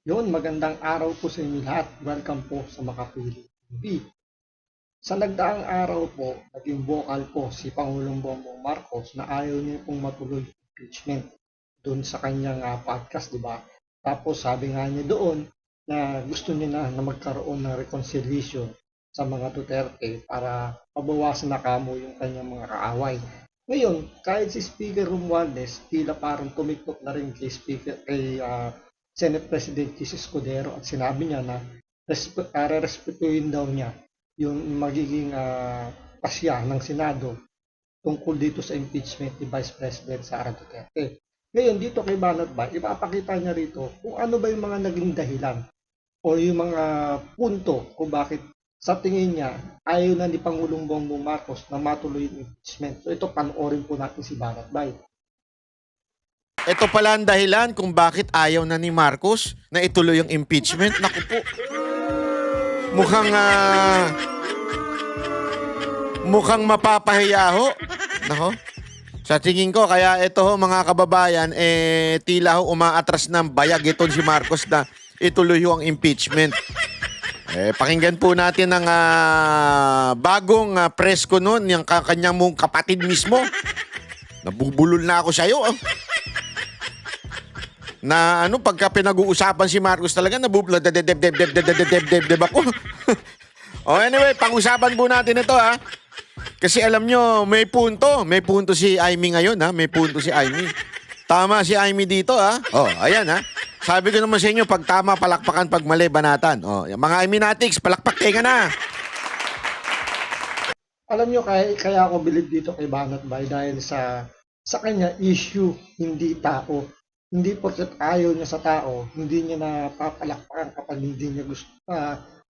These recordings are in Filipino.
Yun, magandang araw po sa inyo lahat. Welcome po sa Makapili TV. Sa nagdaang araw po, naging vocal po si Pangulong Bongbong Marcos na ayaw niya pong matuloy yung impeachment doon sa kanyang podcast, di ba? Tapos sabi nga niya doon na gusto niya na magkaroon ng reconciliation sa mga Duterte para mabawasan na kamo yung kanyang mga kaaway. Ngayon, kahit si Speaker Romualdez, tila parang tumiktok na rin kay Senate President Chis Escudero at sinabi niya na respetuhin daw niya yung magiging pasya ng Senado tungkol dito sa impeachment ni Vice President Sara Duterte. Ngayon, dito kay Banat ba, ipapakita niya rito kung ano ba yung mga naging dahilan o yung mga punto kung bakit sa tingin niya ayaw na ni Pangulong Bongbong Marcos na matuloy yung impeachment. So ito, panoorin po natin si Banat Bay. Ito pala ang dahilan kung bakit ayaw na ni Marcos na ituloy yung impeachment. Naku po. Mukhang mapapahiya ho. Nako. Sa tingin ko, kaya ito ho mga kababayan, tila ho umaatras ng bayag itong si Marcos na ituloy ho ang impeachment. Pakinggan po natin ang bagong press ko noon, yung kanyang mong kapatid mismo. Nabubulol na ako sa'yo. Na pagka pinag-uusapan si Marcos talaga nabubulol deb ako. Anyway, pag-usapan po natin ito Kasi alam nyo, may punto si Amy ngayon may punto si Amy. Tama si Amy dito ayan Sabi ko naman sa inyo, pag tama palakpakan, pag mali banatan. Mga Aminatics, palakpak ka na. Alam nyo, kaya ako bilib dito kay Banat Bay dahil sa kanya issue, hindi tao. Hindi porket ayaw niya sa tao, hindi niya napapalakpakan kapag hindi niya gusto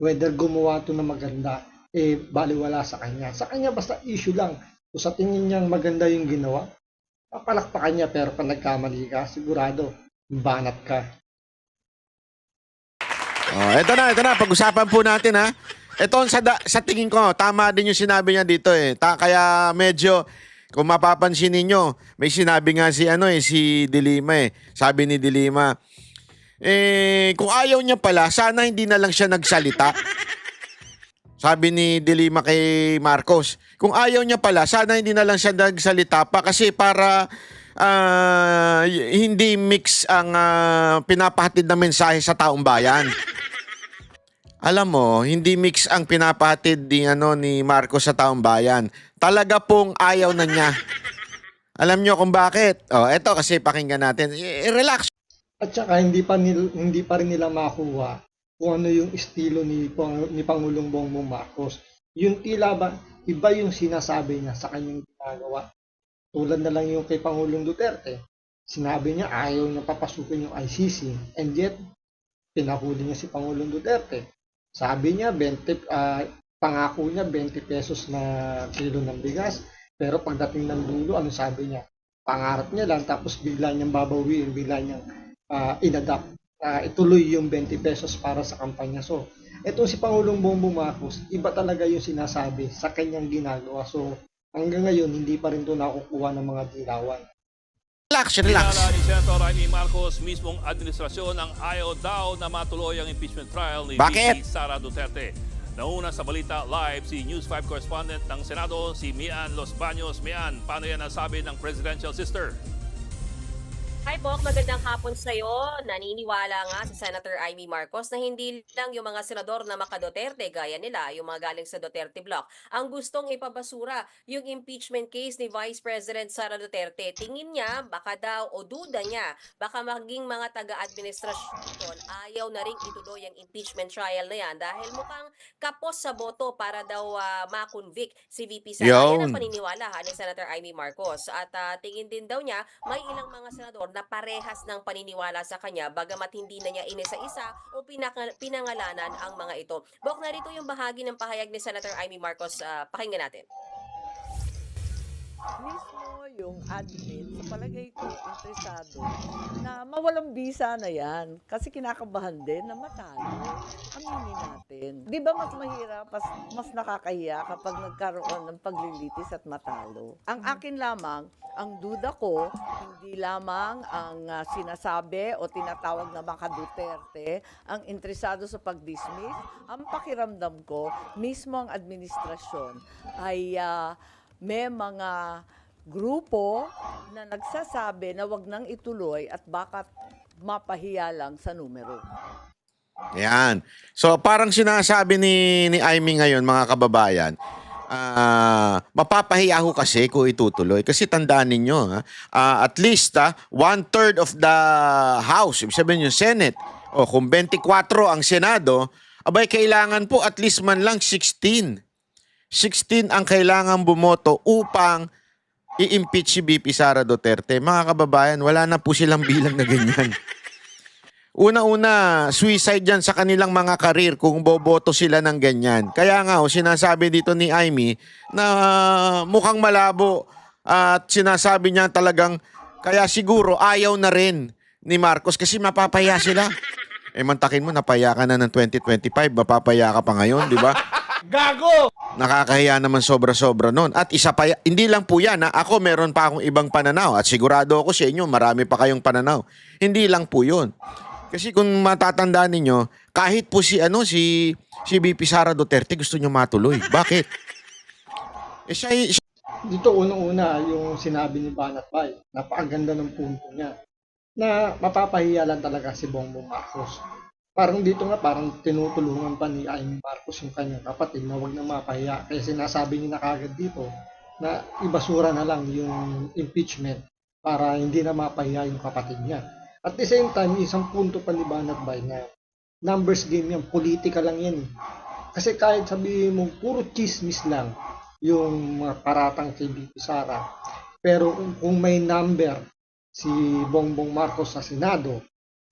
whether gumawa to na maganda, baliwala sa kanya. Sa kanya basta issue lang. Kung sa tingin niyang maganda yung ginawa, papalakpakan niya, pero pag nagkamali ka, sigurado, banat ka. Ito na, pag-usapan po natin Ito sa tingin ko, tama din yung sinabi niya dito kaya medyo, kung mapapansin ninyo, may sinabi nga si De Lima Sabi ni De Lima, kung ayaw niya pala, sana hindi na lang siya nagsalita. Sabi ni De Lima kay Marcos, kung ayaw niya pala, sana hindi na lang siya nagsalita pa kasi para hindi mix ang pinapahatid na mensahe sa taong bayan. Alam mo, hindi mix ang pinapahatid ni Marcos sa taong bayan. Talaga pong ayaw na niya. Alam niyo kung bakit? Eto kasi pakinggan natin. Relax. At saka hindi pa rin nila makuha kung ano yung estilo ni Pangulong Bongbong Marcos. Yung tila ba, iba yung sinasabi niya sa kanyang ginagawa. Tulad na lang yung kay Pangulong Duterte. Sinabi niya ayaw niya papasukin yung ICC, and yet pinahuli niya si Pangulong Duterte. Sabi niya pangako niya 20 pesos na kilo ng bigas, pero pagdating ng dulo, ano sabi niya? Pangarap niya lang, tapos bigla niyang babawiin, bigla niyang inadapt. Ituloy yung 20 pesos para sa kampanya. So, etong si Pangulong Bongbong Marcos, iba talaga yung sinasabi sa kanyang ginagawa. So, hanggang ngayon, hindi pa rin ito nakukuha ng mga dilawan. Relax. Pinala ni Senator Amy Marcos mismong administrasyon ang ayaw daw na matuloy ang impeachment trial ni VP Sara Duterte. Nauna sa balita live si News 5 correspondent ng Senado, si Mian Los Baños. Mian, paano yan nasabi ng presidential sister? Hi Bok, magandang hapon sa iyo. Naniniwala nga si Senator Amy Marcos na hindi lang yung mga senador na maka-Duterte gaya nila, yung mga galing sa Duterte Bloc, ang gustong ipabasura yung impeachment case ni Vice President Sara Duterte. Tingin niya, baka daw o duda niya, baka maging mga taga-administrasyon ayaw na ring ituloy ang impeachment trial na yan dahil mukhang kapos sa boto para daw ma-convict si VP Sara. Yan ang paniniwala ni Senator Amy Marcos. At tingin din daw niya, may ilang mga senador na parehas ng paniniwala sa kanya bagamat hindi na niya inisa-isa o pinangalanan ang mga ito. Bok, narito yung bahagi ng pahayag ni Senator Amy Marcos. Pakinggan natin. Mismo yung admin, sa palagay ko, interesado na mawalang bisa na yan. Kasi kinakabahan din na matalo. Aminin natin. Di ba mas mahirap, mas nakakahiya kapag nagkaroon ng paglilitis at matalo? Ang akin lamang, ang duda ko, hindi lamang ang sinasabi o tinatawag na mga Duterte ang interesado sa pag-dismiss. Ang pakiramdam ko, mismo ang administrasyon ay may mga grupo na nagsasabi na wag nang ituloy at baka mapahiya lang sa numero. Yan. So parang sinasabi ni Aimee ngayon, mga kababayan, mapapahiya ho kasi kung itutuloy. Kasi tandaan ninyo, at least 1/3 of the House, ibig sabihin yung Senate, o kung 24 ang Senado, abay kailangan po at least man lang 16. 16 ang kailangan bumoto upang i-impeach si BP Sara Duterte. Mga kababayan, wala na po silang bilang na ganyan. Una-una, suicide yan sa kanilang mga karir kung boboto sila ng ganyan. Kaya nga, sinasabi dito ni Aimee na mukhang malabo at sinasabi niya talagang kaya siguro ayaw na rin ni Marcos kasi mapapaya sila. Mantakin mo, napaya ka na ng 2025, mapapaya ka pa ngayon, di ba? Gago! Nakakahiya naman sobra-sobra nun. At isa pa, hindi lang po yan. Ako meron pa akong ibang pananaw at sigurado ako sa inyo, marami pa kayong pananaw. Hindi lang po yun. Kasi kung matatandaan ninyo, kahit po si BP Sara Duterte gusto niyo matuloy. Bakit? Dito unang-una yung sinabi ni Banat Bay. Napakaganda ng punto niya. Na mapapahiya lang talaga si Bongbong Marcos. Parang dito nga, parang tinutulungan pa ni Aimee Marcos yung kanyang kapatid na huwag na mapahiya. Kaya sinasabi niya na kagad dito na ibasura na lang yung impeachment para hindi na mapahiya yung kapatid niya. At the same time, isang punto pa ni Banat Bay na numbers game yan, politika lang yan. Kasi kahit sabihin mo, puro chismis lang yung mga paratang kay BP Sara. Pero kung may number si Bongbong Marcos sa Senado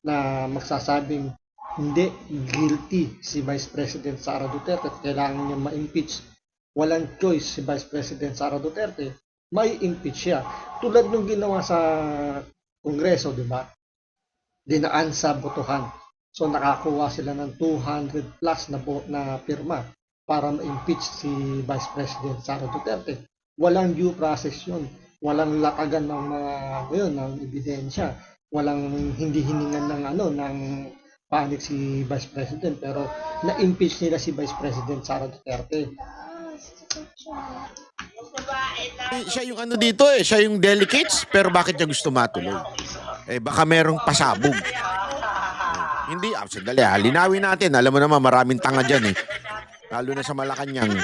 na magsasabing hindi guilty si Vice President Sara Duterte at kailangan niya ma-impeach, walang choice si Vice President Sara Duterte, may impeach siya. Tulad nung ginawa sa Kongreso, di ba? Dinaan sa botohan. So nakakuha sila ng 200 plus na pirma para ma-impeach si Vice President Sara Duterte. Walang due process yun. Walang latagan ng ng ebidensya. Walang hindi hiningan ng panig si Vice President, pero na-impeach nila si Vice President Sara Duterte. Siya yung dito siya yung delegates, pero bakit niya gusto matuloy? Baka merong pasabog. Hindi, sandali linawin natin. Alam mo naman, maraming tanga dyan lalo na sa Malacanang.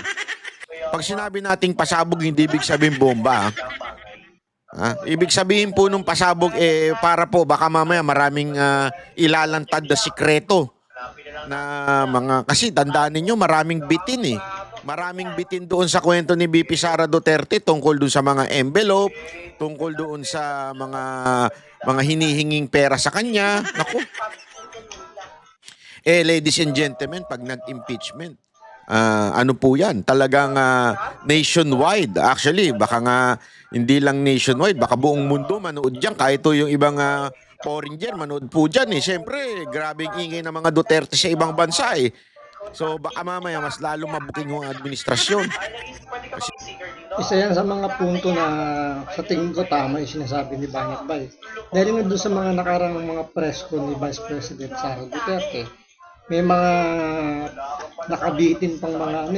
Pag sinabi nating pasabog, hindi ibig sabihin bomba. Ibig sabihin po nung pasabog, para po, baka mamaya maraming ilalantad na sikreto. Kasi tandaan ninyo, maraming bitin Maraming bitin doon sa kwento ni BP Sara Duterte tungkol doon sa mga envelope, tungkol doon sa mga hinihinging pera sa kanya. Naku. Ladies and gentlemen, pag nag-impeachment, ano po yan? Talagang nationwide. Actually, baka nga hindi lang nationwide, baka buong mundo manood dyan. Kahit yung ibang foreigner manood po dyan. Siyempre, grabing ingay ng mga Duterte sa ibang bansa So baka mamaya mas lalo mabuking yung administrasyon. Isa yan sa mga punto na sa tingin ko tama yung sinasabi ni Banat Bay. Dahil nga doon sa mga nakarang mga press ko ni Vice President Sara Duterte, may mga nakabitin pang mga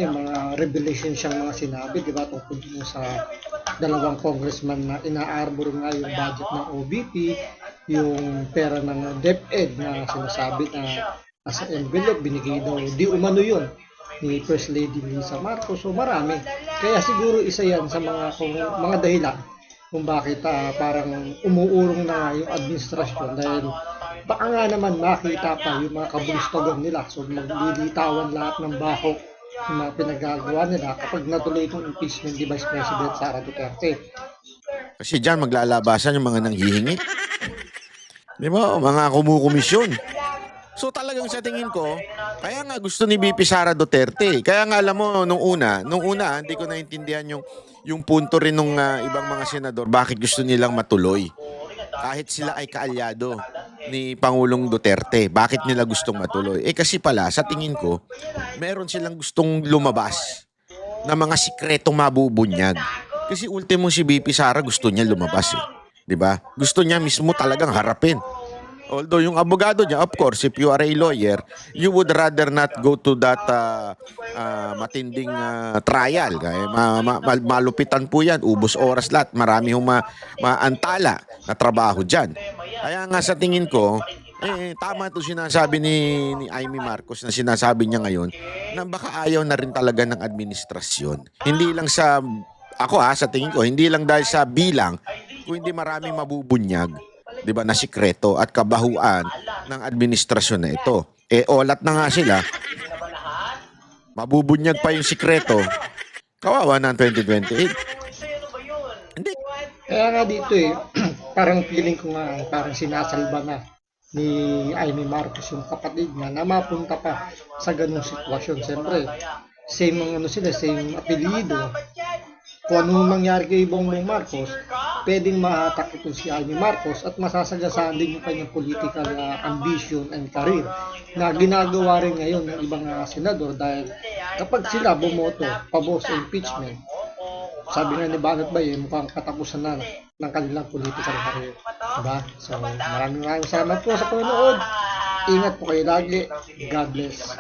revelation siyang mga sinabi, di ba, tungkol dun sa dalawang congressman na ina-arbor nga yung budget ng OBP, yung pera ng DepEd na sinasabi na sa envelope, binigay daw, di umano yun ni First Lady Lisa Marcos. So marami. Kaya siguro isa yan sa mga dahilan kung bakit parang umuurong na yung administrasyon dahil baka nga naman makita pa yung mga kabulustagan nila. So maglilitawan lahat ng baho yung mga pinagagawa nila kapag natuloy itong impeachment ni Vice President Sara Duterte. Kasi dyan maglalabasan yung mga nanghihingi. Di ba? Mga kumukomisyon. So talagang sa tingin ko, kaya nga gusto ni VP Sara Duterte. Kaya nga alam mo, nung una, hindi ko naintindihan yung punto rin ng ibang mga senador, bakit gusto nilang matuloy. Kahit sila ay kaalyado ni Pangulong Duterte, bakit nila gustong matuloy? Kasi pala, sa tingin ko, meron silang gustong lumabas na mga sikretong mabubunyag. Kasi ultimo si VP Sara gusto niya lumabas eh. 'Di ba? Gusto niya mismo talagang harapin. Although yung abogado niya, of course, if you are a lawyer, you would rather not go to that matinding trial. Kaya malupitan po yan, ubos oras lahat, marami hong maantala na trabaho dyan. Kaya nga sa tingin ko, tama ito sinasabi ni Amy Marcos na sinasabi niya ngayon na baka ayaw na rin talaga ng administrasyon. Hindi lang sa, sa tingin ko, hindi lang dahil sa bilang, kung hindi maraming mabubunyag, 'di ba, na sikreto at kabahuan ng administrasyon na ito. Olat na nga sila. Mabubunyag pa yung sikreto. Kawawa na ang 2028. Hindi. Kaya nga dito parang feeling ko nga parang sinasalba na ni Amy Marcos yung kapatid niya na mapunta pa sa ganung sitwasyon. Siyempre, same ang same apelyido. Kung anong mangyari kay Bongbong Marcos, pwedeng mahatak ito si Amy Marcos at masasagasaan din yung kanyang political ambition and career na ginagawa rin ngayon ng ibang senador dahil kapag sila bumoto pabor sa impeachment, sabi nga ni Banat Bay, mukhang katapusan na ng kanilang political career. Diba? So, maraming salamat po sa panonood. Ingat po kayo lagi. God bless.